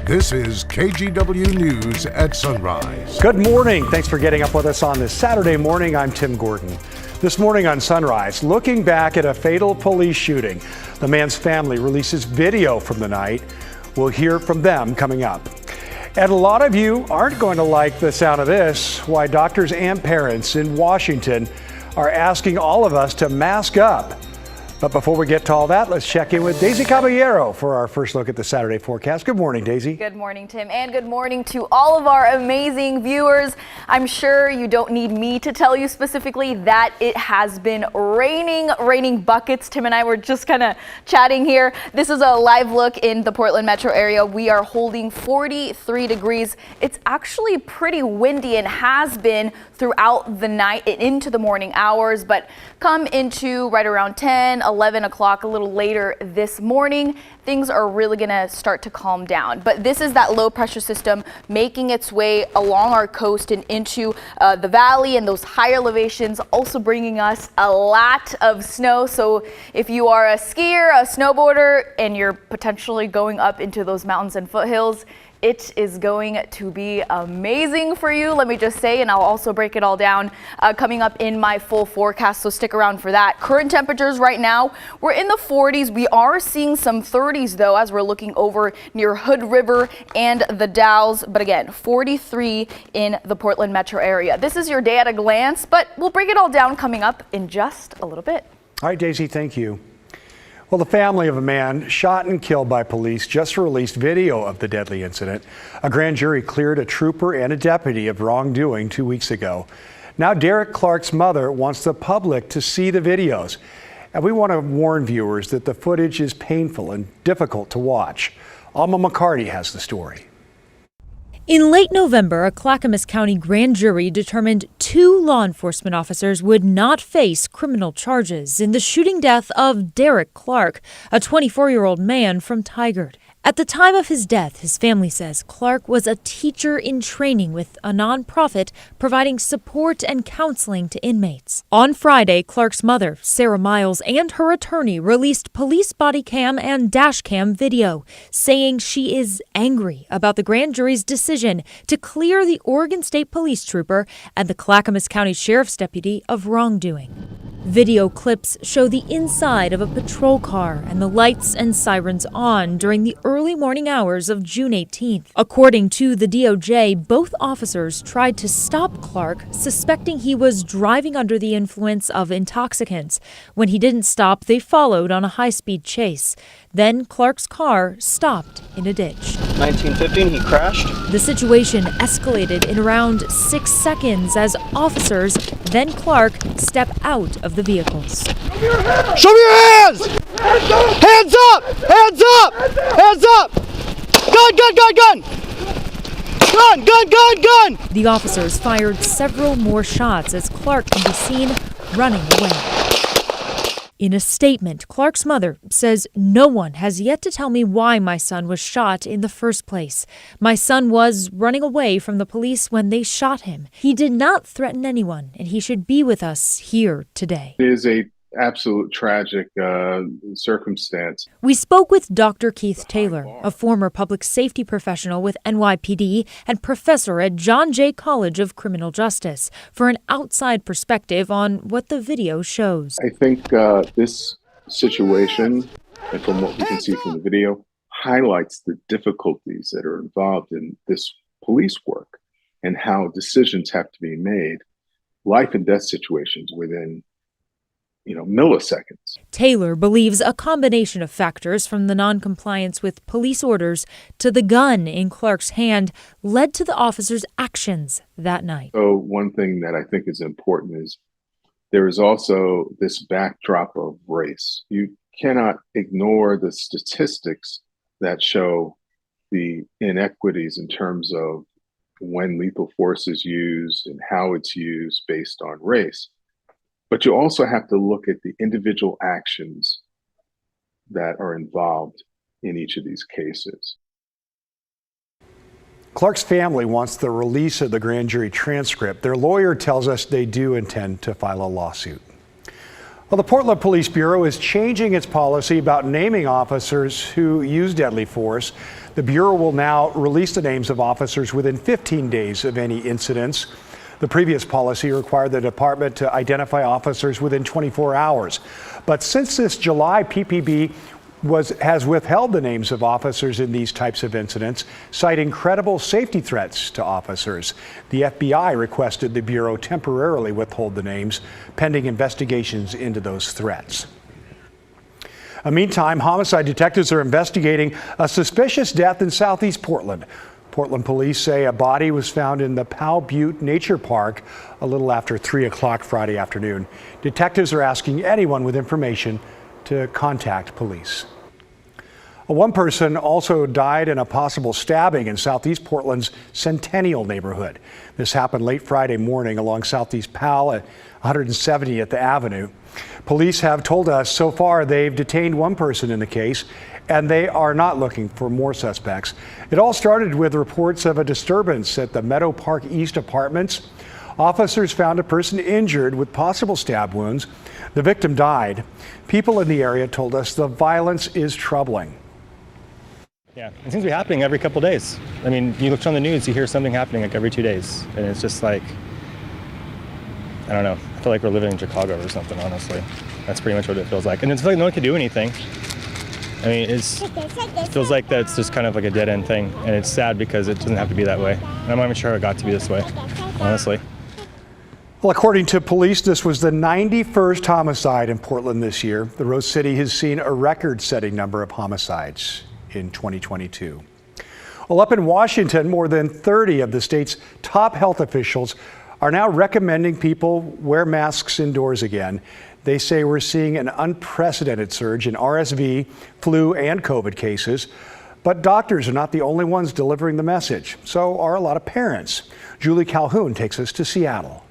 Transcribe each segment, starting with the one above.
This is KGW News at Sunrise. Good morning. Thanks for getting up with us on this Saturday morning. I'm Tim Gordon. This morning on Sunrise, looking back at a fatal police shooting. The man's family releases video from the night. We'll hear from them coming up. And a lot of you aren't going to like the sound of this. Why doctors and parents in Washington are asking all of us to mask up. But before we get to all that, let's check in with Daisy Caballero for our first look at the Saturday forecast. Good morning, Daisy. Good morning, Tim, and good morning to all of our amazing viewers. I'm sure you don't need me to tell you specifically that it has been raining buckets. Tim and I were just kind of chatting here. This is a live look in the Portland metro area. We are holding 43 degrees. It's actually pretty windy and has been throughout the night into the morning hours, but come into right around 10, 11 o'clock, a little later this morning, things are really going to start to calm down. But this is that low pressure system making its way along our coast and into the valley and those higher elevations, also bringing us a lot of snow. So if you are a skier, a snowboarder, and you're potentially going up into those mountains and foothills, it is going to be amazing for you, let me just say, and I'll also break it all down coming up in my full forecast, so stick around for that. Current temperatures right now, we're in the 40s. We are seeing some 30s, though, as we're looking over near Hood River and the Dalles. But again, 43 in the Portland metro area. This is your day at a glance, but we'll break it all down coming up in just a little bit. All right, Daisy, thank you. Well, the family of a man shot and killed by police just released video of the deadly incident. A grand jury cleared a trooper and a deputy of wrongdoing 2 weeks ago. Now Derek Clark's mother wants the public to see the videos. And we want to warn viewers that the footage is painful and difficult to watch. Alma McCarty has the story. In late November, a Clackamas County grand jury determined 2 law enforcement officers would not face criminal charges in the shooting death of Derek Clark, a 24-year-old man from Tigard. At the time of his death, his family says Clark was a teacher in training with a nonprofit providing support and counseling to inmates. On Friday, Clark's mother, Sarah Miles, and her attorney released police body cam and dash cam video, saying she is angry about the grand jury's decision to clear the Oregon State Police trooper and the Clackamas County Sheriff's deputy of wrongdoing. Video clips show the inside of a patrol car and the lights and sirens on during the early morning hours of June 18th. According to the DOJ, both officers tried to stop Clark, suspecting he was driving under the influence of intoxicants. When he didn't stop, they followed on a high-speed chase. Then Clark's car stopped in a ditch. 1915, he crashed. The situation escalated in around 6 seconds as officers, then Clark, step out of the vehicles. Show me your hands! Hands up! Hands up! Hands up! Gun, gun, gun, gun! Gun, gun, gun, gun! The officers fired several more shots as Clark can be seen running away. In a statement, Clark's mother says, "No one has yet to tell me why my son was shot in the first place. My son was running away from the police when they shot him. He did not threaten anyone, and he should be with us here today." It is a absolute tragic circumstance. We spoke with Dr. Keith Taylor, a former public safety professional with NYPD and professor at John Jay College of Criminal Justice, for an outside perspective on what the video shows. I think this situation, and from what we can see from the video, highlights the difficulties that are involved in this police work and how decisions have to be made, life and death situations within milliseconds. Taylor believes a combination of factors, from the noncompliance with police orders to the gun in Clark's hand, led to the officer's actions that night. So one thing that I think is important is there is also this backdrop of race. You cannot ignore the statistics that show the inequities in terms of when lethal force is used and how it's used based on race. But you also have to look at the individual actions that are involved in each of these cases. Clark's family wants the release of the grand jury transcript. Their lawyer tells us they do intend to file a lawsuit. Well, the Portland Police Bureau is changing its policy about naming officers who use deadly force. The Bureau will now release the names of officers within 15 days of any incidents. The previous policy required the department to identify officers within 24 hours. But since this July, PPB has withheld the names of officers in these types of incidents, citing credible safety threats to officers. The FBI requested the Bureau temporarily withhold the names, pending investigations into those threats. Meantime, homicide detectives are investigating a suspicious death in southeast Portland. Portland police say a body was found in the Powell Butte Nature Park a little after 3 o'clock Friday afternoon. Detectives are asking anyone with information to contact police. One person also died in a possible stabbing in southeast Portland's Centennial neighborhood. This happened late Friday morning along southeast Powell at 170th Avenue. Police have told us so far they've detained one person in the case, and they are not looking for more suspects. It all started with reports of a disturbance at the Meadow Park East apartments. Officers found a person injured with possible stab wounds. The victim died. People in the area told us the violence is troubling. Yeah, it seems to be happening every couple days. I mean, you look on the news, you hear something happening like every 2 days. And it's just like, I don't know, I feel like we're living in Chicago or something, honestly. That's pretty much what it feels like. And it's like no one can do anything. I mean, it feels like that's just kind of like a dead end thing. And it's sad because it doesn't have to be that way. And I'm not even sure it got to be this way, honestly. Well, according to police, this was the 91st homicide in Portland this year. The Rose City has seen a record-setting number of homicides in 2022. Well, up in Washington, more than 30 of the state's top health officials are now recommending people wear masks indoors again. They say we're seeing an unprecedented surge in RSV, flu, and COVID cases. But doctors are not the only ones delivering the message. So are a lot of parents. Julie Calhoun takes us to Seattle.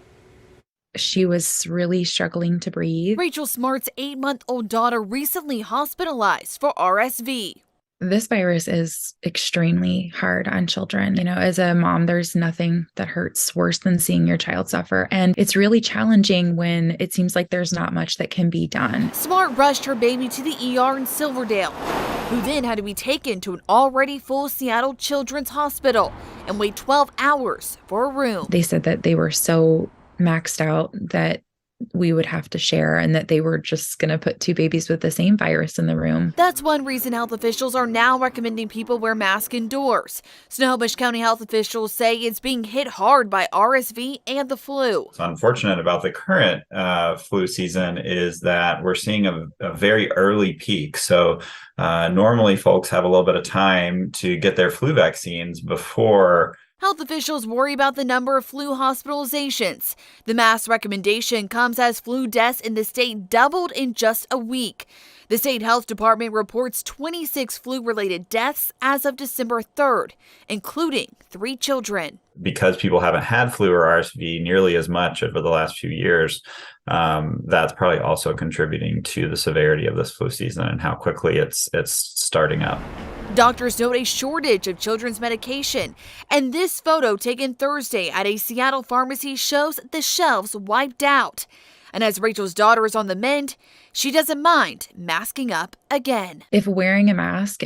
She was really struggling to breathe. Rachel Smart's 8-month-old daughter recently hospitalized for RSV. This virus is extremely hard on children. You know, as a mom, there's nothing that hurts worse than seeing your child suffer. And it's really challenging when it seems like there's not much that can be done. Smart rushed her baby to the ER in Silverdale, who then had to be taken to an already full Seattle Children's Hospital and wait 12 hours for a room. They said that they were so maxed out that we would have to share and that they were just going to put 2 babies with the same virus in the room. That's one reason health officials are now recommending people wear masks indoors. Snohomish County health officials say it's being hit hard by RSV and the flu. What's unfortunate about the current flu season is that we're seeing a very early peak. So normally folks have a little bit of time to get their flu vaccines before. Health officials worry about the number of flu hospitalizations. The mask recommendation comes as flu deaths in the state doubled in just a week. The state health department reports 26 flu-related deaths as of December 3rd, including 3 children. Because people haven't had flu or RSV nearly as much over the last few years, that's probably also contributing to the severity of this flu season and how quickly it's starting up. Doctors note a shortage of children's medication, and this photo taken Thursday at a Seattle pharmacy shows the shelves wiped out. And as Rachel's daughter is on the mend, she doesn't mind masking up again. If wearing a mask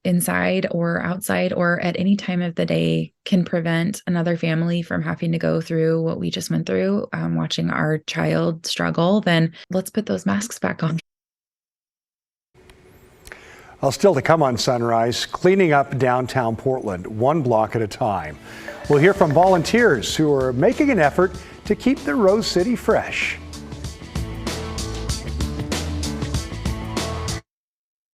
inside or outside or at any time of the day can prevent another family from having to go through what we just went through, watching our child struggle, then let's put those masks back on. Well, still to come on Sunrise, cleaning up downtown Portland, 1 block at a time. We'll hear from volunteers who are making an effort to keep the Rose City fresh.